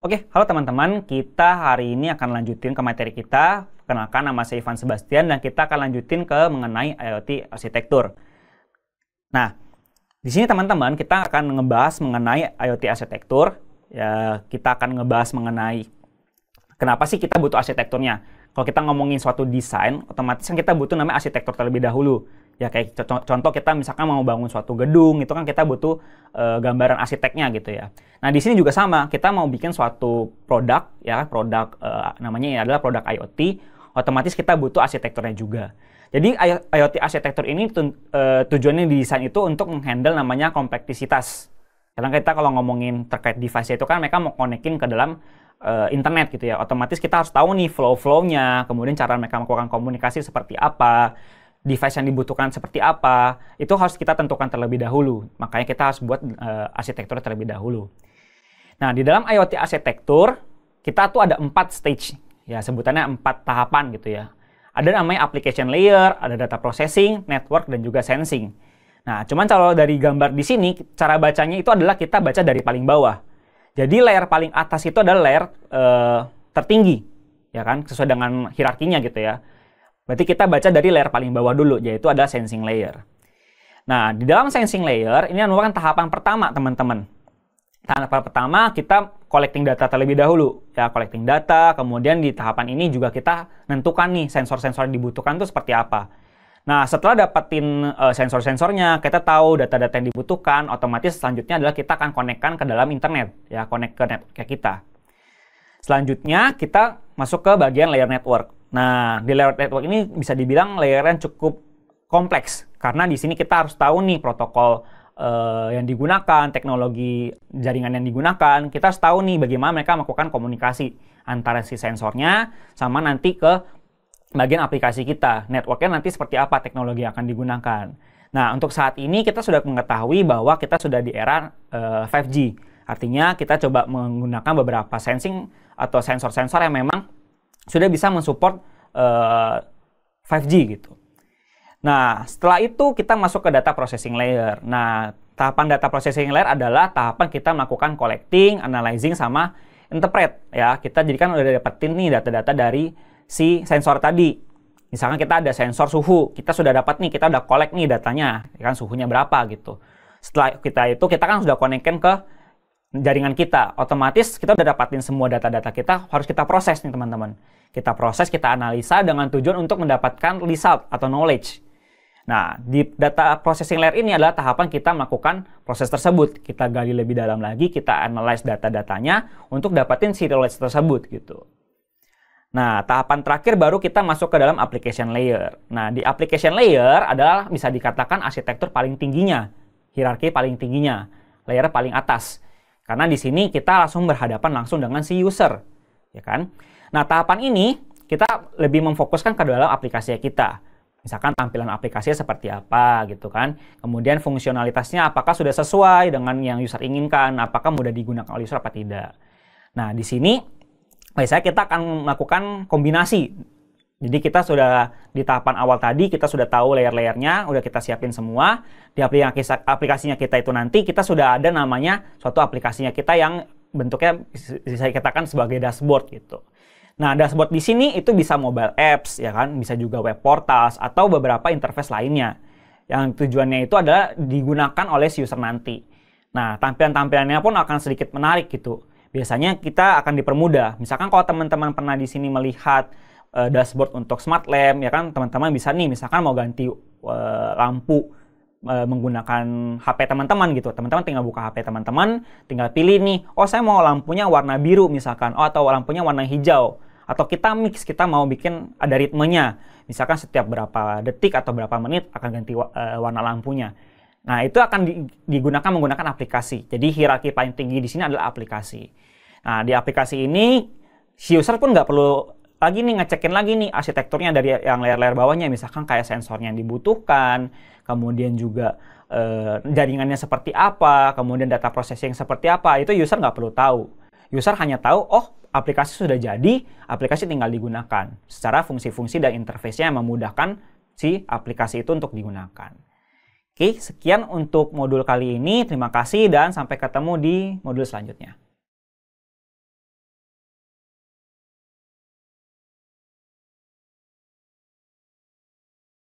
Oke, halo teman-teman. Kita hari ini akan lanjutin ke materi kita. Kenalkan, nama saya Ivan Sebastian dan kita akan lanjutin ke mengenai IoT arsitektur. Nah, di sini teman-teman kita akan ngebahas mengenai IoT arsitektur. Ya, kita akan ngebahas mengenai kenapa sih kita butuh arsitekturnya. Kalau kita ngomongin suatu desain, otomatis kan kita butuh namanya arsitektur terlebih dahulu. Ya kayak contoh kita misalkan mau bangun suatu gedung, itu kan kita butuh gambaran arsiteknya gitu ya. Nah di sini juga sama, kita mau bikin suatu produk ya, namanya ya adalah produk IoT, otomatis kita butuh arsitekturnya juga. Jadi IoT arsitektur ini tujuannya didesain itu untuk menghandle namanya kompleksitas. Karena kita kalau ngomongin terkait device itu kan mereka mau konekin ke dalam internet gitu ya. Otomatis kita harus tahu nih flow-nya, kemudian cara mereka melakukan komunikasi seperti apa, device yang dibutuhkan seperti apa, itu harus kita tentukan terlebih dahulu. Makanya kita harus buat arsitektur terlebih dahulu. Nah, di dalam IoT arsitektur, kita tuh ada 4 stage. Ya, sebutannya 4 tahapan gitu ya. Ada namanya application layer, ada data processing, network, dan juga sensing. Nah, cuman kalau dari gambar di sini, cara bacanya itu adalah kita baca dari paling bawah. Jadi, layer paling atas itu adalah layer tertinggi, ya kan? Sesuai dengan hierarkinya gitu ya. Berarti kita baca dari layer paling bawah dulu, yaitu adalah sensing layer. Nah, di dalam sensing layer, ini merupakan tahapan pertama, teman-teman. Tahapan pertama, kita collecting data terlebih dahulu. Ya, collecting data, kemudian di tahapan ini juga kita nentukan nih sensor-sensor yang dibutuhkan itu seperti apa. Nah, setelah dapetin sensor-sensornya, kita tahu data-data yang dibutuhkan, otomatis selanjutnya adalah kita akan konekkan ke dalam internet. Ya, connect ke network kita. Selanjutnya, kita masuk ke bagian layer network. Nah, di layer network ini bisa dibilang layer yang cukup kompleks. Karena di sini kita harus tahu nih protokol yang digunakan, teknologi jaringan yang digunakan. Kita harus tahu nih bagaimana mereka melakukan komunikasi antara si sensornya sama nanti ke bagian aplikasi kita. Networknya nanti seperti apa teknologi yang akan digunakan. Nah, untuk saat ini kita sudah mengetahui bahwa kita sudah di era 5G. Artinya kita coba menggunakan beberapa sensing atau sensor-sensor yang memang sudah bisa mensupport 5G gitu. Nah, setelah itu kita masuk ke data processing layer. Nah, tahapan data processing layer adalah tahapan kita melakukan collecting, analyzing, sama interpret. Ya, kita jadikan udah dapetin nih data-data dari si sensor tadi. Misalkan kita ada sensor suhu, kita sudah dapat nih, kita udah collect nih datanya, ya kan suhunya berapa gitu. Setelah kita kan sudah connect ke jaringan kita, otomatis kita udah dapatin semua data-data kita, harus kita proses nih teman-teman. Kita proses, kita analisa dengan tujuan untuk mendapatkan result atau knowledge. Nah, di data processing layer ini adalah tahapan kita melakukan proses tersebut. Kita gali lebih dalam lagi, kita analyze data-datanya untuk dapatin si knowledge tersebut gitu. Nah, tahapan terakhir baru kita masuk ke dalam application layer. Nah, di application layer adalah bisa dikatakan arsitektur paling tingginya, hierarki paling tingginya, layer paling atas. Karena di sini kita langsung berhadapan langsung dengan si user, ya kan? Nah, tahapan ini kita lebih memfokuskan ke dalam aplikasi kita. Misalkan tampilan aplikasinya seperti apa gitu kan. Kemudian fungsionalitasnya apakah sudah sesuai dengan yang user inginkan, apakah mudah digunakan oleh user apa tidak. Nah, di sini biasanya kita akan melakukan kombinasi. Jadi kita sudah di tahapan awal tadi, kita sudah tahu layer-layernya, udah kita siapin semua. Di aplikasinya kita itu nanti, kita sudah ada namanya suatu aplikasinya kita yang bentuknya bisa dikatakan sebagai dashboard gitu. Nah, dashboard di sini itu bisa mobile apps, ya kan, bisa juga web portals atau beberapa interface lainnya. Yang tujuannya itu adalah digunakan oleh si user nanti. Nah, tampilan-tampilannya pun akan sedikit menarik gitu. Biasanya kita akan dipermudah. Misalkan kalau teman-teman pernah di sini melihat dashboard untuk smart lamp, ya kan, teman-teman bisa nih, misalkan mau ganti lampu menggunakan HP teman-teman gitu. Teman-teman tinggal buka HP teman-teman, tinggal pilih nih, oh saya mau lampunya warna biru misalkan, oh atau lampunya warna hijau. Atau kita mix, kita mau bikin ada ritmenya. Misalkan setiap berapa detik atau berapa menit akan ganti warna lampunya. Nah, itu akan digunakan menggunakan aplikasi. Jadi hierarki paling tinggi di sini adalah aplikasi. Nah, di aplikasi ini si user pun nggak perlu lagi nih ngecekin lagi nih arsitekturnya dari yang layer-layer bawahnya. Misalkan kayak sensornya yang dibutuhkan, kemudian juga jaringannya seperti apa, kemudian data processing seperti apa. Itu user nggak perlu tahu. User hanya tahu, oh aplikasi sudah jadi, aplikasi tinggal digunakan. Secara fungsi-fungsi dan interface-nya yang memudahkan si aplikasi itu untuk digunakan. Oke, sekian untuk modul kali ini. Terima kasih dan sampai ketemu di modul selanjutnya.